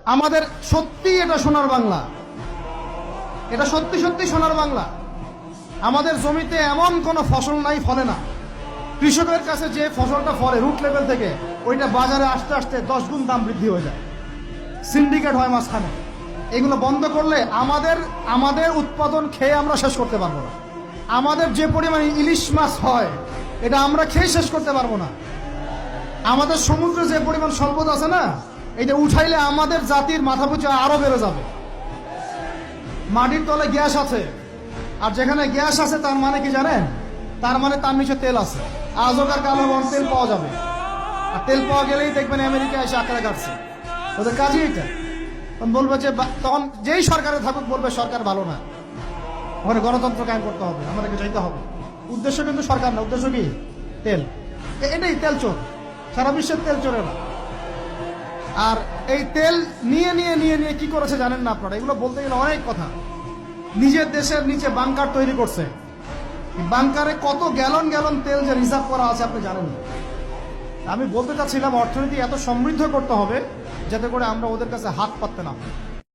আমাদের সত্যি এটা সোনার বাংলা, এটা সত্যি সত্যি সোনার বাংলা। আমাদের জমিতে এমন কোনো ফসল নাই ফলে না। কৃষকের কাছে যে ফসলটা ফলে রুট লেভেল থেকে, ওইটা বাজারে আসতে আসতে 10 গুণ দাম বৃদ্ধি হয়ে যায়, সিন্ডিকেট হয় মাঝখানে। এগুলো বন্ধ করলে আমাদের উৎপাদন খেয়ে আমরা শেষ করতে পারবো না। আমাদের যে পরিমাণ ইলিশ মাছ হয়, এটা আমরা খেয়ে শেষ করতে পারবো না। আমাদের সমুদ্রে যে পরিমাণ সম্পদ আছে না, এটা উঠাইলে আমাদের জাতির মাথা পিছু আরো বেড়ে যাবে। মাটির তলে গ্যাস আছে, আর যেখানে গ্যাস আছে তার মানে কি জানেন? তার মানে তার নিচে তেল আছে। আজকার কালো বন তেল পাওয়া যাবে, আর তেল পাওয়া গেলেই দেখবেন আমেরিকা এসে আঁকড়ে কাটছে। ওদের কাজই এটা। তখন বলবে যে, তখন যেই সরকারে থাকুক বলবে সরকার ভালো না, ওখানে গণতন্ত্র কায়েম করতে হবে, আমাদেরকে চাইতে হবে। উদ্দেশ্য কিন্তু সরকার না, উদ্দেশ্য কি? তেল। এটাই তেল চোর, সারা বিশ্বের তেল চোরেরা। আর এই তেল নিয়ে নিয়ে নিয়ে নিয়ে কি করেছে জানেন না আপনারা? এগুলো বলতে গেলে অনেক কথা। নিজের দেশের নিচে বাংকার তৈরি করছে। বাংকারে কত গ্যালন গ্যালন তেল যে রিজার্ভ করা আছে আপনি জানেন না। আমি বলতে চাচ্ছিলাম, অর্থনীতি এত সমৃদ্ধ করতে হবে যাতে করে আমরা ওদের কাছে হাত পাততে না পারি।